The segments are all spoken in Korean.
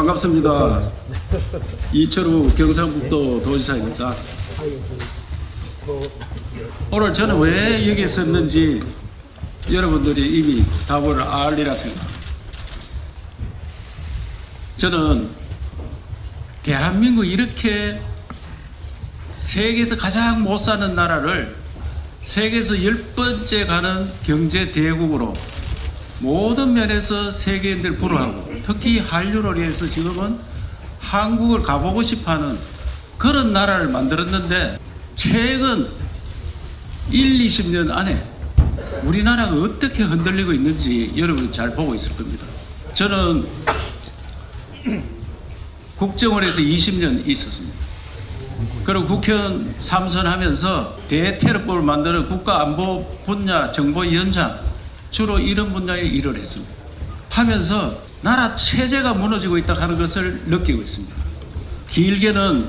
반갑습니다. 이철우 경상북도 도지사입니다. 오늘 저는 왜 여기에 섰는지 여러분들이 이미 답을 알리라 생각합니다. 저는 대한민국 이렇게 세계에서 가장 못 사는 나라를 세계에서 10번째 가는 경제 대국으로 모든 면에서 세계인들 불허하고 특히 한류를 위해서 지금은 한국을 가보고 싶어하는 그런 나라를 만들었는데 최근 20년 안에 우리나라가 어떻게 흔들리고 있는지 여러분 잘 보고 있을 겁니다. 저는 국정원에서 20년 있었습니다. 그리고 국회의원 3선하면서 대테러법을 만드는 국가안보 분야 정보위원장 주로 이런 분야에 일을 했습니다. 하면서 나라 체제가 무너지고 있다 하는 것을 느끼고 있습니다. 길게는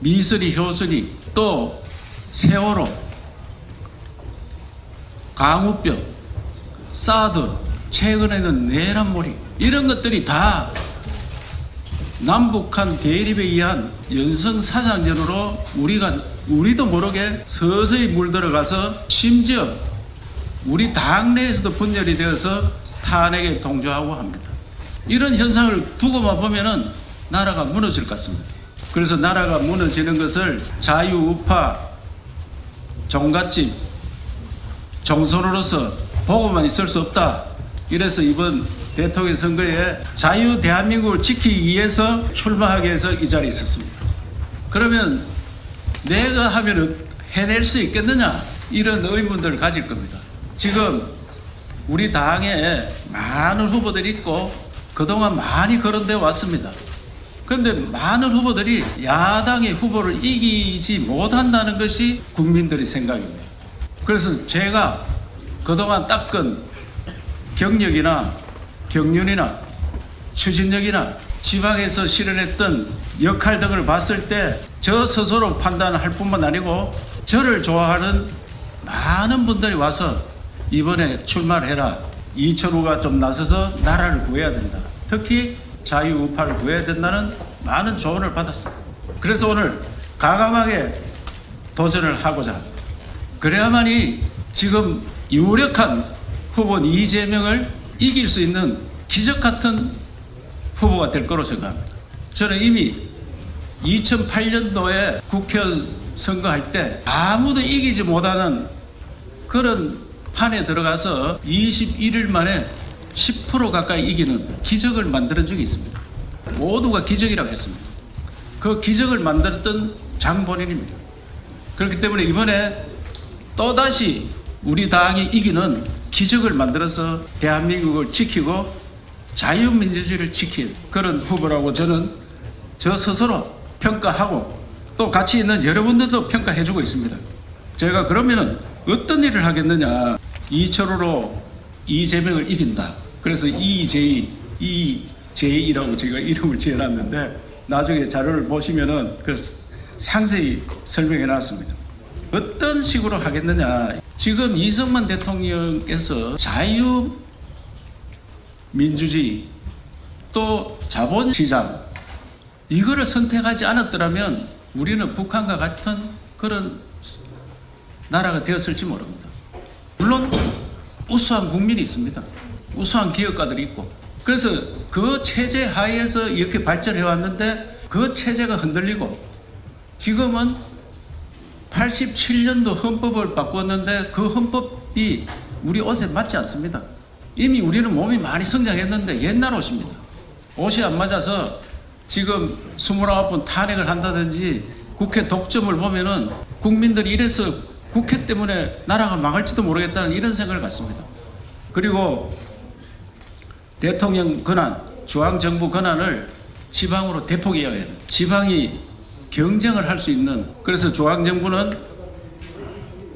미쓰리, 효순이, 또 세월호, 강우병, 사드, 최근에는 내란몰이 이런 것들이 다 남북한 대립에 의한 연성사상전으로 우리도 모르게 서서히 물들어가서 심지어 우리 당 내에서도 분열이 되어서 탄핵에 동조하고 합니다. 이런 현상을 두고만 보면은 나라가 무너질 것 같습니다. 그래서 나라가 무너지는 것을 자유우파, 종갓집, 정선으로서 보고만 있을 수 없다. 이래서 이번 대통령 선거에 자유 대한민국을 지키기 위해서 출마하기 위해서 이 자리에 있었습니다. 그러면 내가 하면 해낼 수 있겠느냐? 이런 의문들을 가질 겁니다. 지금 우리 당에 많은 후보들이 있고 그동안 많이 거론되어 왔습니다. 그런데 많은 후보들이 야당의 후보를 이기지 못한다는 것이 국민들의 생각입니다. 그래서 제가 그동안 닦은 경력이나 경륜이나 추진력이나 지방에서 실현했던 역할 등을 봤을 때 저 스스로 판단할 뿐만 아니고 저를 좋아하는 많은 분들이 와서 이번에 출마를 해라. 이철우가 좀 나서서 나라를 구해야 된다. 특히 자유우파를 구해야 된다는 많은 조언을 받았습니다. 그래서 오늘 과감하게 도전을 하고자 합니다. 그래야만이 지금 유력한 후보인 이재명을 이길 수 있는 기적 같은 후보가 될 거로 생각합니다. 저는 이미 2008년도에 국회의원 선거할 때 아무도 이기지 못하는 그런 판에 들어가서 21일 만에 10% 가까이 이기는 기적을 만든 적이 있습니다. 모두가 기적이라고 했습니다. 그 기적을 만들었던 장본인입니다. 그렇기 때문에 이번에 또다시 우리 당이 이기는 기적을 만들어서 대한민국을 지키고 자유민주주의를 지킨 그런 후보라고 저는 저 스스로 평가하고 또 같이 있는 여러분들도 평가해주고 있습니다. 제가 그러면은 어떤 일을 하겠느냐. 이철우로 이재명을 이긴다. 그래서 이재이라고 제가 이름을 지어놨는데 나중에 자료를 보시면은 그 상세히 설명해 놨습니다. 어떤 식으로 하겠느냐. 지금 이승만 대통령께서 자유민주주의 또 자본시장 이거를 선택하지 않았더라면 우리는 북한과 같은 그런 나라가 되었을지 모릅니다. 물론 우수한 국민이 있습니다. 우수한 기업가들이 있고 그래서 그 체제 하에서 이렇게 발전해 왔는데 그 체제가 흔들리고 지금은 87년도 헌법을 바꿨는데 그 헌법이 우리 옷에 맞지 않습니다. 이미 우리는 몸이 많이 성장했는데 옛날 옷입니다. 옷이 안 맞아서 지금 29번 탄핵을 한다든지 국회 독점을 보면은 국민들이 이래서 국회 때문에 나라가 망할지도 모르겠다는 이런 생각을 갖습니다. 그리고 대통령 권한, 중앙정부 권한을 지방으로 대폭 이야기해요. 지방이 경쟁을 할 수 있는 그래서 중앙정부는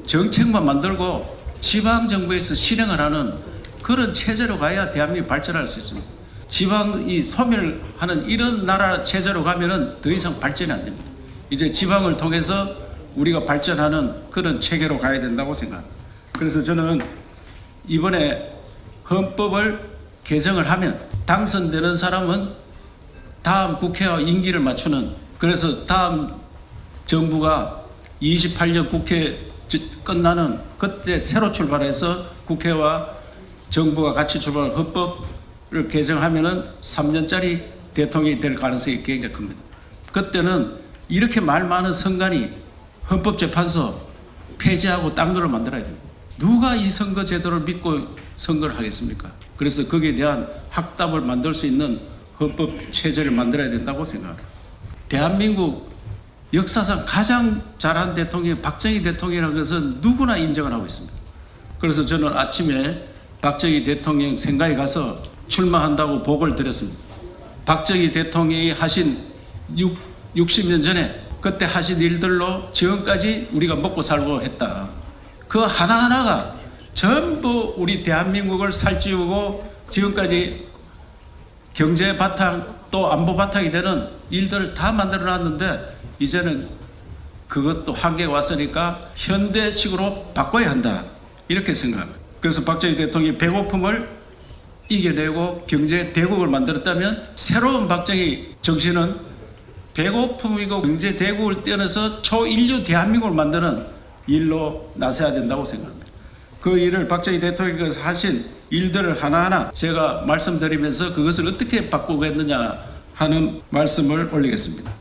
정책만 만들고 지방정부에서 실행을 하는 그런 체제로 가야 대한민국이 발전할 수 있습니다. 지방이 소멸하는 이런 나라 체제로 가면은 더 이상 발전이 안 됩니다. 이제 지방을 통해서 우리가 발전하는 그런 체계로 가야 된다고 생각합니다. 그래서 저는 이번에 헌법을 개정을 하면 당선되는 사람은 다음 국회와 임기를 맞추는, 그래서 다음 정부가 28년 국회 끝나는 그때 새로 출발해서 국회와 정부가 같이 출발한 헌법을 개정하면은 3년짜리 대통령이 될 가능성이 굉장히 큽니다. 그때는 이렇게 말 많은 선관위 헌법재판소 폐지하고 딴 거를 만들어야 됩니다. 누가 이 선거 제도를 믿고 선거를 하겠습니까? 그래서 거기에 대한 확답을 만들 수 있는 헌법 체제를 만들어야 된다고 생각합니다. 대한민국 역사상 가장 잘한 대통령이 박정희 대통령이라는 것은 누구나 인정을 하고 있습니다. 그래서 저는 아침에 박정희 대통령 생가에 가서 출마한다고 보고를 드렸습니다. 박정희 대통령이 하신 60년 전에 그때 하신 일들로 지금까지 우리가 먹고 살고 했다. 그 하나하나가 전부 우리 대한민국을 살찌우고 지금까지 경제 바탕 또 안보 바탕이 되는 일들을 다 만들어 놨는데 이제는 그것도 한계가 왔으니까 현대식으로 바꿔야 한다. 이렇게 생각합니다. 그래서 박정희 대통령이 배고픔을 이겨내고 경제 대국을 만들었다면 새로운 박정희 정신은 배고픔이고 경제 대국을 떼어내서 초인류 대한민국을 만드는 일로 나서야 된다고 생각합니다. 그 일을 박정희 대통령께서 하신 일들을 하나하나 제가 말씀드리면서 그것을 어떻게 바꾸겠느냐 하는 말씀을 올리겠습니다.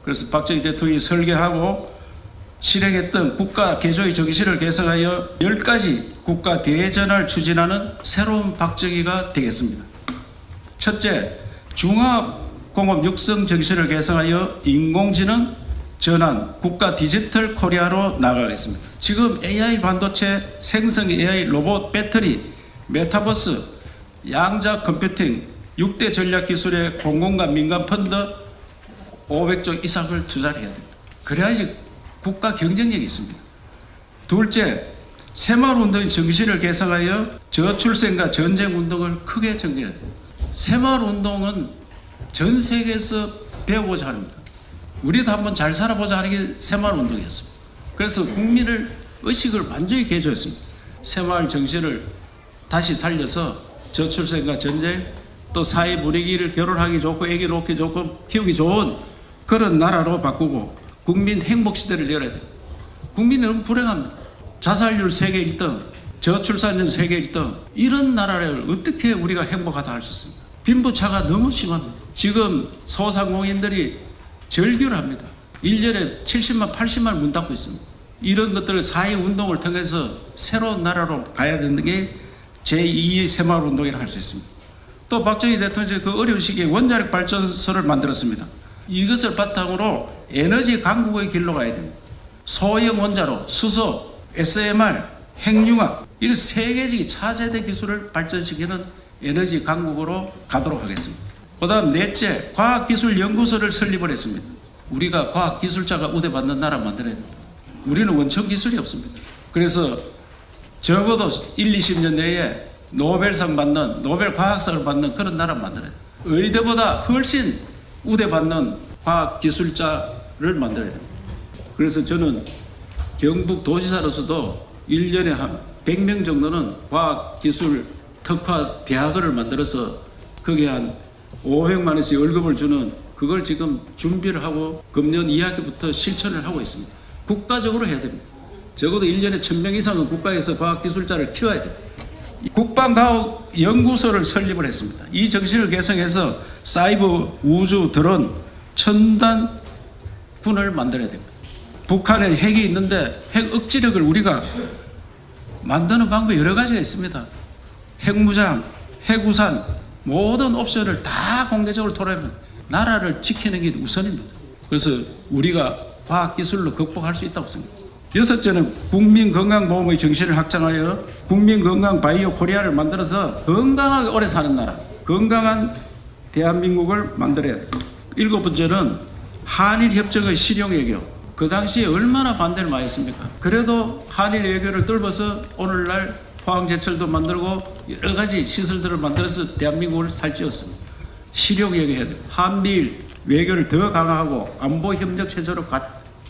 그래서 박정희 대통령이 설계하고 실행했던 국가 개조의 정신을 개성하여 10가지 국가 대전을 추진하는 새로운 박정희가 되겠습니다. 첫째, 중화공업 육성 정신을 개성하여 인공지능 전환 국가 디지털 코리아로 나아가겠습니다. 지금 AI 반도체, 생성 AI, 로봇, 배터리, 메타버스, 양자 컴퓨팅, 6대 전략 기술의 공공과 민간 펀드 500조 이상을 투자를 해야 됩니다. 그래야지 국가 경쟁력이 있습니다. 둘째, 새마을운동의 정신을 개성하여 저출생과 전쟁운동을 크게 전개해야 됩니다. 새마을운동은 전 세계에서 배우고자 합니다. 우리도 한번 잘 살아보자 하는 게 새마을운동이었습니다. 그래서 국민을 의식을 완전히 개조했습니다. 새마을 정신을 다시 살려서 저출생과 전쟁 또 사회 분위기를 결혼하기 좋고 애기 놓기 좋고 키우기 좋은 그런 나라로 바꾸고 국민 행복 시대를 열어야 돼요. 국민은 너무 불행합니다. 자살률 세계 1등, 저출산율 세계 1등 이런 나라를 어떻게 우리가 행복하다 할 수 있습니까? 빈부차가 너무 심합니다. 지금 소상공인들이 절규를 합니다. 1년에 70만 80만 문 닫고 있습니다. 이런 것들을 사회운동을 통해서 새로운 나라로 가야 되는 게 제2의 새마을운동이라 할 수 있습니다. 또 박정희 대통령이 그 어려운 시기에 원자력 발전소를 만들었습니다. 이것을 바탕으로 에너지 강국의 길로 가야 됩니다. 소형 원자로, 수소, SMR, 핵융합 이런 세계적인 차세대 기술을 발전시키는 에너지 강국으로 가도록 하겠습니다. 그 다음 넷째, 과학기술연구소를 설립을 했습니다. 우리가 과학기술자가 우대받는 나라 만들어야 됩니다. 우리는 원천 기술이 없습니다. 그래서 적어도 1, 20년 내에 노벨상 받는, 노벨 과학상을 받는 그런 나라 만들어야 돼요. 의대보다 훨씬 우대받는 과학기술자를 만들어야 됩니다. 그래서 저는 경북 도지사로서도 1년에 한 100명 정도는 과학기술 특화 대학을 만들어서 거기에 한 500만 원씩 월급을 주는 그걸 지금 준비를 하고 금년 2학기부터 실천을 하고 있습니다. 국가적으로 해야 됩니다. 적어도 1년에 1000명 이상은 국가에서 과학기술자를 키워야 돼요. 국방과학연구소를 설립을 했습니다. 이 정신을 개성해서 사이버, 우주, 드론, 첨단군을 만들어야 됩니다. 북한에 핵이 있는데 핵 억지력을 우리가 만드는 방법이 여러 가지가 있습니다. 핵무장, 핵우산 모든 옵션을 다 공개적으로 토론하면 나라를 지키는 게 우선입니다. 그래서 우리가 과학기술로 극복할 수 있다고 생각합니다. 여섯째는 국민건강보험의 정신을 확장하여 국민건강바이오 코리아를 만들어서 건강하게 오래 사는 나라, 건강한 대한민국을 만들어야 돼요. 일곱 번째는 한일협정의 실용외교. 그 당시에 얼마나 반대를 많이 했습니까? 그래도 한일 외교를 뚫어서 오늘날 포항제철도 만들고 여러 가지 시설들을 만들어서 대한민국을 살찌웠습니다. 실용외교 해야 돼요. 한미일 외교를 더 강화하고 안보협력 체제로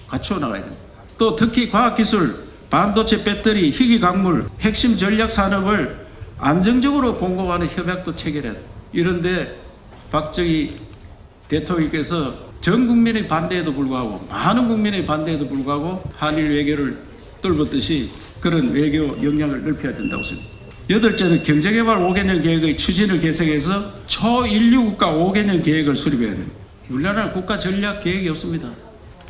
갖추어 나가야 됩니다. 또 특히 과학기술, 반도체 배터리, 희귀광물, 핵심 전략 산업을 안정적으로 공급하는 협약도 체결해야 돼요. 이런데 박정희 대통령께서 전 국민의 반대에도 불구하고 많은 국민의 반대에도 불구하고 한일 외교를 뚫었듯이 그런 외교 역량을 넓혀야 된다고 생각합니다. 여덟째는 경제개발 5개년 계획의 추진을 개정해서 초인류 국가 5개년 계획을 수립해야 됩니다. 우리나라는 국가 전략 계획이 없습니다.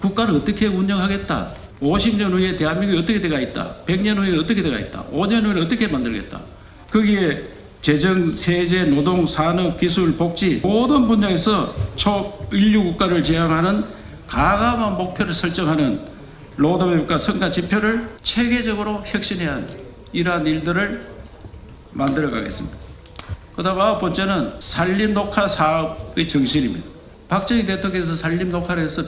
국가를 어떻게 운영하겠다. 50년 후에 대한민국이 어떻게 돼가 있다. 100년 후에는 어떻게 돼가 있다. 5년 후에는 어떻게 만들겠다. 거기에 재정, 세제, 노동, 산업, 기술, 복지 모든 분야에서 초인류 국가를 지향하는 가감한 목표를 설정하는 로드맵과 성과 지표를 체계적으로 혁신해야 합니다. 이러한 일들을 만들어 가겠습니다. 그 다음 9번째는 산림녹화 사업의 정신입니다. 박정희 대통령께서 산림녹화를 해서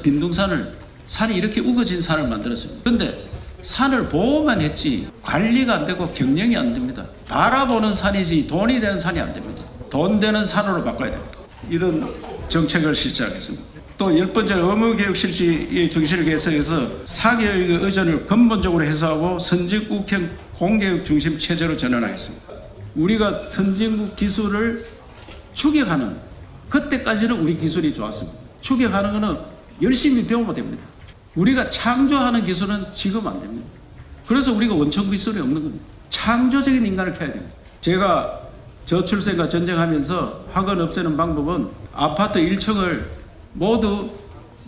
산이 이렇게 우거진 산을 만들었습니다. 그런데 산을 보호만 했지 관리가 안 되고 경영이 안 됩니다. 바라보는 산이지 돈이 되는 산이 안 됩니다. 돈 되는 산으로 바꿔야 됩니다. 이런 정책을 실시하겠습니다. 또 10번째 의무교육 실시의 정신을 개선해서 사교육의 의존을 근본적으로 해소하고 선진국형 공교육 중심 체제로 전환하겠습니다. 우리가 선진국 기술을 추격하는 그때까지는 우리 기술이 좋았습니다. 추격하는 것은 열심히 배우면 됩니다. 우리가 창조하는 기술은 지금 안 됩니다. 그래서 우리가 원천 기술이 없는 겁니다. 창조적인 인간을 켜야 됩니다. 제가 저출생과 전쟁하면서 학원 없애는 방법은 아파트 1층을 모두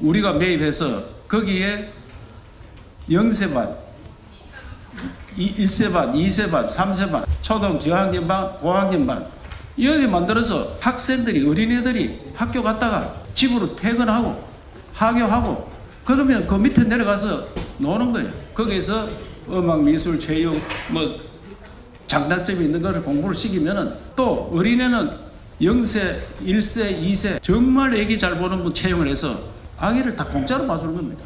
우리가 매입해서 거기에 0세반, 1세반, 2세반, 3세반, 초등 저학년반, 고학년반 여기 만들어서 학생들이 어린애들이 학교 갔다가 집으로 퇴근하고 하교하고 그러면 그 밑에 내려가서 노는 거예요. 거기서 음악, 미술, 체육 장단점이 있는 것을 공부를 시키면은 또 어린애는 0세, 1세, 2세 정말 애기 잘 보는 분 채용을 해서 아기를 다 공짜로 봐주는 겁니다.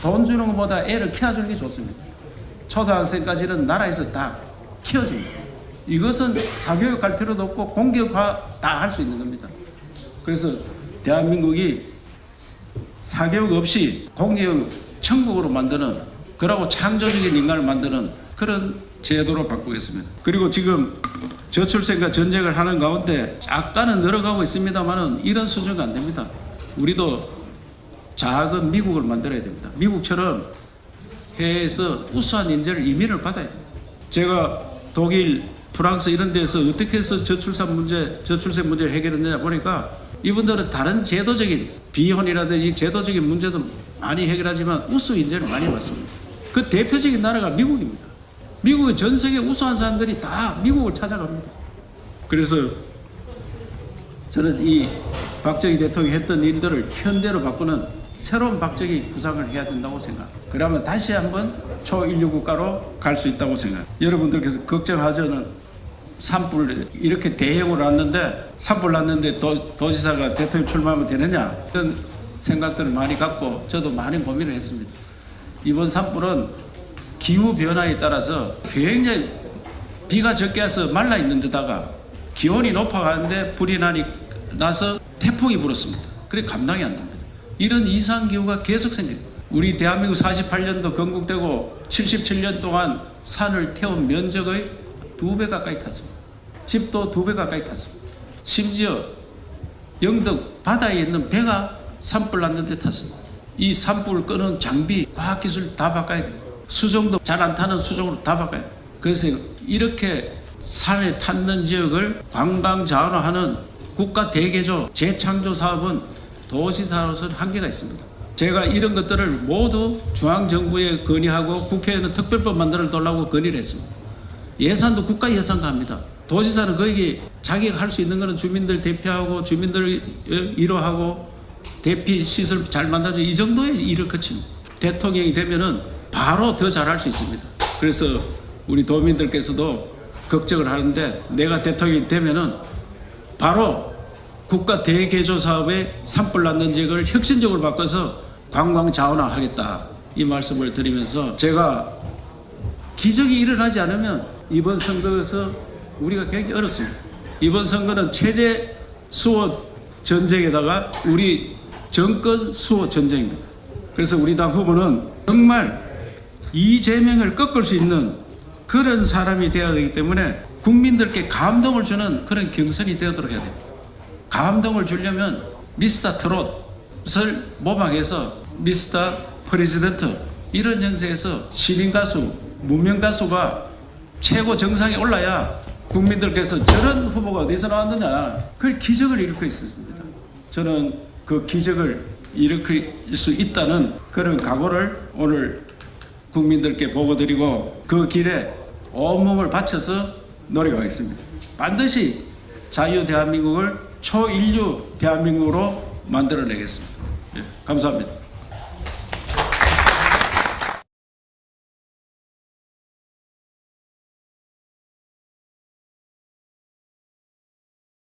돈 주는 것보다 애를 키워주는 게 좋습니다. 초등학생까지는 나라에서 다 키워줍니다. 이것은 사교육 갈 필요도 없고 공교육화 다 할 수 있는 겁니다. 그래서 대한민국이 사교육 없이 공교육 천국으로 만드는 그러고 창조적인 인간을 만드는 그런 제도로 바꾸겠습니다. 그리고 지금 저출생과 전쟁을 하는 가운데 약간은 늘어가고 있습니다만은 이런 수준은 안 됩니다. 우리도 작은 미국을 만들어야 됩니다. 미국처럼 해외에서 우수한 인재를 이민을 받아야 됩니다. 제가 독일, 프랑스 이런 데서 어떻게 해서 저출생 문제를 해결했느냐 보니까 이분들은 다른 제도적인 비혼이라든지 제도적인 문제도 많이 해결하지만 우수 인재를 많이 받습니다. 그 대표적인 나라가 미국입니다. 미국의 전 세계 우수한 사람들이 다 미국을 찾아갑니다. 그래서 저는 이 박정희 대통령이 했던 일들을 현대로 바꾸는 새로운 박정희 구상을 해야 된다고 생각합니다. 그러면 다시 한번 초인류 국가로 갈 수 있다고 생각합니다. 여러분들께서 걱정하자는 산불 이렇게 대형으로 났는데 산불 났는데 도지사가 대통령 출마하면 되느냐 이런 생각들을 많이 갖고 저도 많이 고민을 했습니다. 이번 산불은 기후변화에 따라서 굉장히 비가 적게 와서 말라 있는 데다가 기온이 높아가는데 불이 나서 태풍이 불었습니다. 그래 감당이 안 됩니다. 이런 이상기후가 계속 생깁니다. 우리 대한민국 48년도 건국되고 77년 동안 산을 태운 면적의 2배 가까이 탔습니다. 집도 2배 가까이 탔습니다. 심지어 영덕 바다에 있는 배가 산불 났는데 탔습니다. 이 산불 끄는 장비, 과학기술 다 바꿔야 돼요. 수정도 잘 안 타는 수정으로 다 바꿔야 돼요. 그래서 이렇게 산에 탔는 지역을 관광 자원화하는 국가 대개조 재창조 사업은 도시사로서는 한계가 있습니다. 제가 이런 것들을 모두 중앙정부에 건의하고 국회에는 특별법 만들어 달라고 건의를 했습니다. 예산도 국가 예산과 합니다. 도지사는 거기 자기가 할 수 있는 것은 주민들 대피하고 주민들 위로하고 대피 시설 잘 만들어주고 이 정도의 일을 거칩니다. 대통령이 되면은 바로 더 잘할 수 있습니다. 그래서 우리 도민들께서도 걱정을 하는데 내가 대통령이 되면은 바로 국가 대개조 사업에 산불 났는 지역을 혁신적으로 바꿔서 관광 자원화하겠다 이 말씀을 드리면서 제가 기적이 일어나지 않으면 이번 선거에서 우리가 굉장히 어렵습니다. 이번 선거는 체제 수호 전쟁에다가 우리 정권 수호 전쟁입니다. 그래서 우리 당 후보는 정말 이재명을 꺾을 수 있는 그런 사람이 되어야 되기 때문에 국민들께 감동을 주는 그런 경선이 되도록 해야 됩니다. 감동을 주려면 미스터 트롯을 모방해서 미스터 프레지던트 이런 형태에서 시민 가수, 무명 가수가 최고 정상에 올라야 국민들께서 저런 후보가 어디서 나왔느냐 그 기적을 일으켜 있었습니다. 저는 그 기적을 일으킬 수 있다는 그런 각오를 오늘 국민들께 보고드리고 그 길에 온몸을 바쳐서 노력하겠습니다. 반드시 자유 대한민국을 초인류 대한민국으로 만들어내겠습니다. 예, 감사합니다.